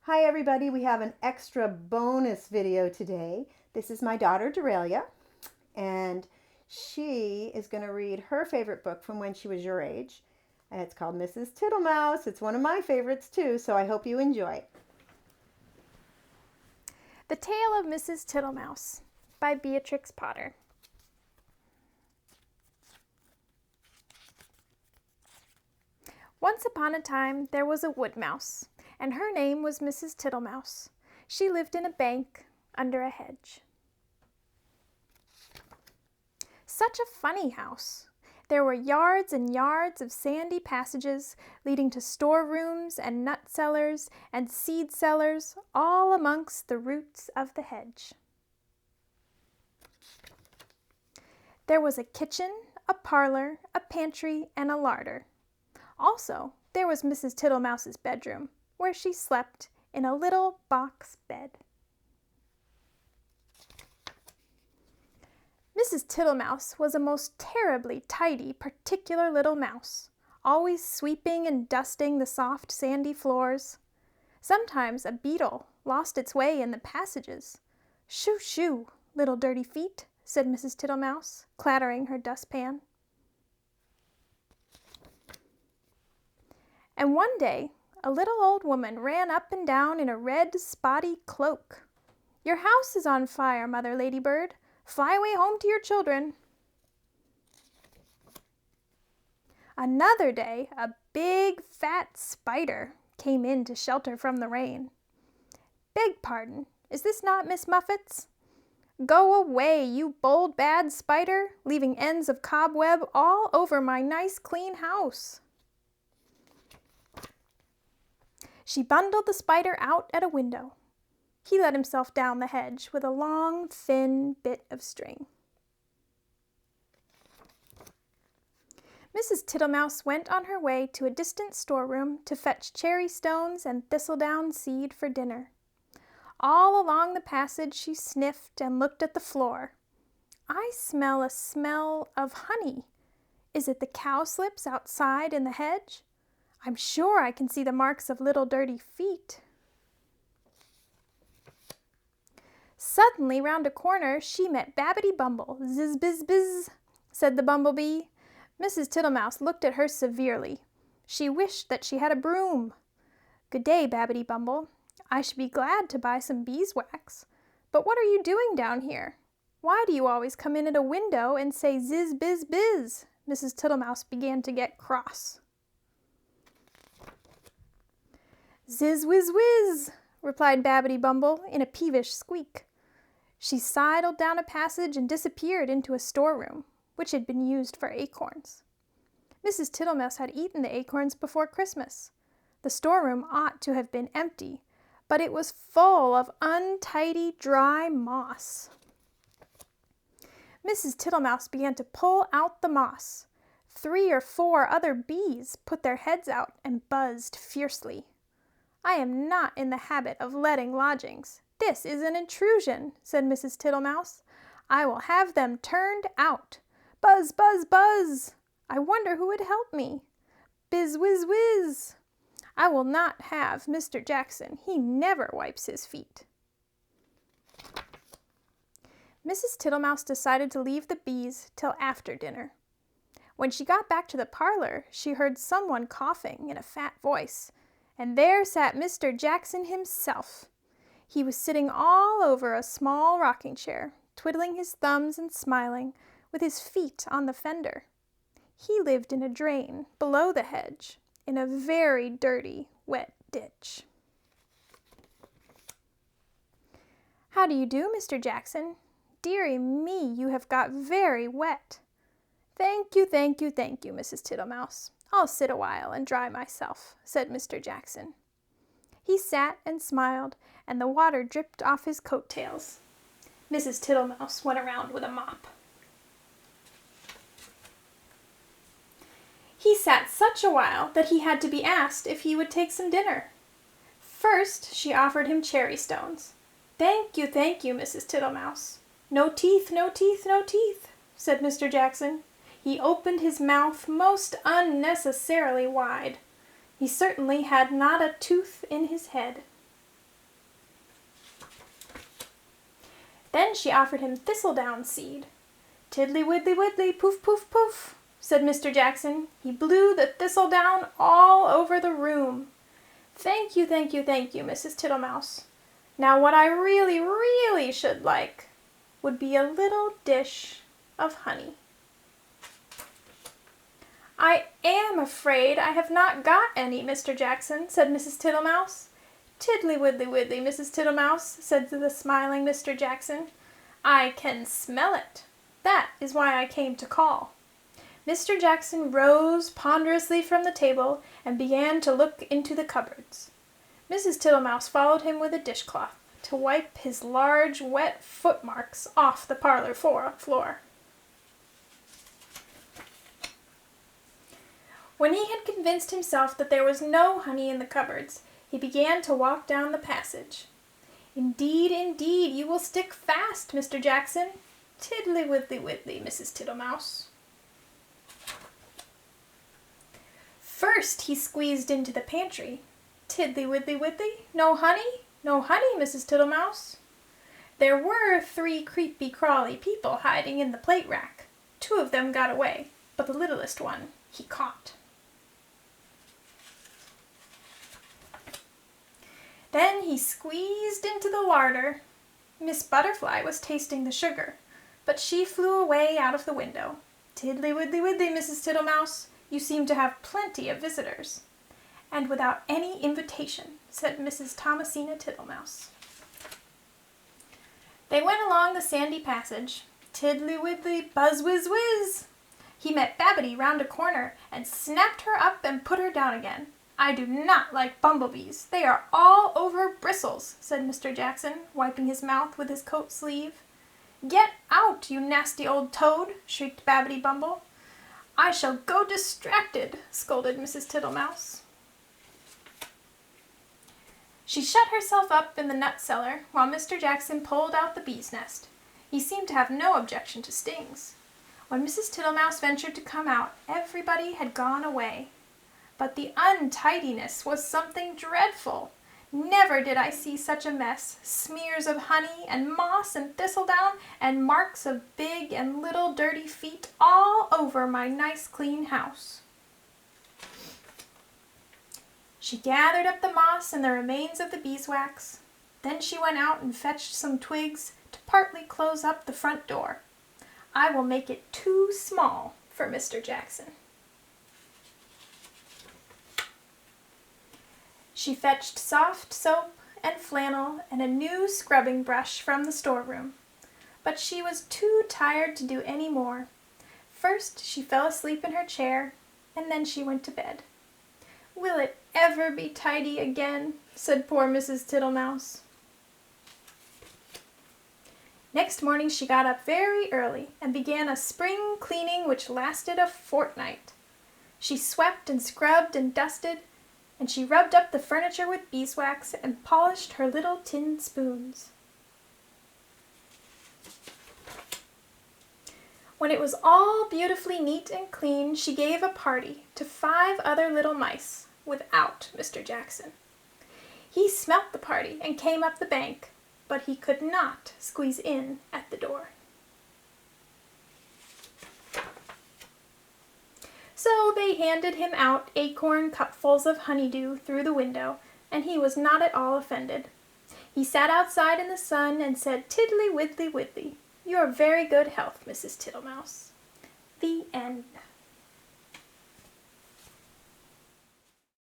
Hi everybody, we have an extra bonus video today. This is my daughter Dorelia, and she is going to read her favorite book from when she was your age. And it's called Mrs. Tittlemouse. It's one of my favorites too, so I hope you enjoy. The Tale of Mrs. Tittlemouse by Beatrix Potter. Once upon a time there was a wood mouse, and her name was Mrs. Tittlemouse. She lived in a bank under a hedge. Such a funny house! There were yards and yards of sandy passages leading to storerooms and nut cellars and seed cellars, all amongst the roots of the hedge. There was a kitchen, a parlor, a pantry, and a larder. Also, there was Mrs. Tittlemouse's bedroom, where she slept in a little box bed. Mrs. Tittlemouse was a most terribly tidy, particular little mouse, always sweeping and dusting the soft, sandy floors. Sometimes a beetle lost its way in the passages. "Shoo, shoo, little dirty feet," said Mrs. Tittlemouse, clattering her dustpan. And one day, a little old woman ran up and down in a red, spotty cloak. "Your house is on fire, Mother Ladybird. Fly away home to your children." Another day, a big, fat spider came in to shelter from the rain. "Beg pardon, is this not Miss Muffet's?" "Go away, you bold, bad spider, leaving ends of cobweb all over my nice, clean house." She bundled the spider out at a window. He let himself down the hedge with a long, thin bit of string. Mrs. Tittlemouse went on her way to a distant storeroom to fetch cherry stones and thistledown seed for dinner. All along the passage she sniffed and looked at the floor. "I smell a smell of honey. Is it the cowslips outside in the hedge? I'm sure I can see the marks of little dirty feet." Suddenly, round a corner, she met Babbity Bumble. "Ziz, biz, biz," said the bumblebee. Mrs. Tittlemouse looked at her severely. She wished that she had a broom. "Good day, Babbity Bumble. I should be glad to buy some beeswax. But what are you doing down here? Why do you always come in at a window and say ziz, biz, biz?" Mrs. Tittlemouse began to get cross. "Ziz, whiz, whiz," replied Babbity Bumble in a peevish squeak. She sidled down a passage and disappeared into a storeroom, which had been used for acorns. Mrs. Tittlemouse had eaten the acorns before Christmas. The storeroom ought to have been empty, but it was full of untidy, dry moss. Mrs. Tittlemouse began to pull out the moss. 3 or 4 other bees put their heads out and buzzed fiercely. "I am not in the habit of letting lodgings. This is an intrusion," said Mrs. Tittlemouse. "I will have them turned out. Buzz, buzz, buzz! I wonder who would help me. Biz, whiz, whiz! I will not have Mr. Jackson. He never wipes his feet." Mrs. Tittlemouse decided to leave the bees till after dinner. When she got back to the parlor, she heard someone coughing in a fat voice, and there sat Mr. Jackson himself. He was sitting all over a small rocking chair, twiddling his thumbs and smiling, with his feet on the fender. He lived in a drain below the hedge, in a very dirty, wet ditch. "How do you do, Mr. Jackson? Dearie me, you have got very wet." "Thank you, thank you, thank you, Mrs. Tittlemouse. I'll sit a while and dry myself," said Mr. Jackson. He sat and smiled, and the water dripped off his coat tails. Mrs. Tittlemouse went around with a mop. He sat such a while that he had to be asked if he would take some dinner. First, she offered him cherry stones. Thank you, Mrs. Tittlemouse." "No teeth, no teeth, no teeth," said Mr. Jackson. He opened his mouth most unnecessarily wide. He certainly had not a tooth in his head. Then she offered him thistledown seed. "Tiddly widdly widdly, poof poof poof," said Mr. Jackson. He blew the thistledown all over the room. "Thank you, thank you, thank you, Mrs. Tittlemouse. Now what I really, really should like would be a little dish of honey." "I am afraid I have not got any, Mr. Jackson," said Mrs. Tittlemouse. "Tiddly widdly widdly, Mrs. Tittlemouse," said the smiling Mr. Jackson. "I can smell it. That is why I came to call." Mr. Jackson rose ponderously from the table and began to look into the cupboards. Mrs. Tittlemouse followed him with a dishcloth to wipe his large wet footmarks off the parlor floor. When he had convinced himself that there was no honey in the cupboards, he began to walk down the passage. "Indeed, indeed, you will stick fast, Mr. Jackson. Tiddly widdly widdly, Mrs. Tittlemouse." First he squeezed into the pantry. "Tiddly widdly widdly, no honey, no honey, Mrs. Tittlemouse." There were 3 creepy crawly people hiding in the plate rack. 2 of them got away, but the littlest one he caught. Then he squeezed into the larder. Miss Butterfly was tasting the sugar, but she flew away out of the window. "Tiddly widdly widdly, Mrs. Tittlemouse, you seem to have plenty of visitors." "And without any invitation," said Mrs. Thomasina Tittlemouse. They went along the sandy passage. Tiddly widdly, buzz whiz whiz. He met Babbity round a corner and snapped her up and put her down again. "I do not like bumblebees. They are all over bristles," said Mr. Jackson, wiping his mouth with his coat sleeve. "Get out, you nasty old toad!" shrieked Babbity Bumble. "I shall go distracted," scolded Mrs. Tittlemouse. She shut herself up in the nut cellar while Mr. Jackson pulled out the bee's nest. He seemed to have no objection to stings. When Mrs. Tittlemouse ventured to come out, everybody had gone away. But the untidiness was something dreadful. Never did I see such a mess. Smears of honey and moss and thistledown and marks of big and little dirty feet all over my nice clean house. She gathered up the moss and the remains of the beeswax. Then she went out and fetched some twigs to partly close up the front door. I will make it too small for Mr. Jackson. She fetched soft soap and flannel and a new scrubbing brush from the storeroom. But she was too tired to do any more. First she fell asleep in her chair, and then she went to bed. "Will it ever be tidy again?" said poor Mrs. Tittlemouse. Next morning she got up very early and began a spring cleaning which lasted a fortnight. She swept and scrubbed and dusted, and she rubbed up the furniture with beeswax and polished her little tin spoons. When it was all beautifully neat and clean, she gave a party to 5 other little mice without Mr. Jackson. He smelt the party and came up the bank, but he could not squeeze in at the door. So they handed him out acorn cupfuls of honeydew through the window, and he was not at all offended. He sat outside in the sun and said, "Tiddly widdly widdly, your very good health, Mrs. Tittlemouse." The end.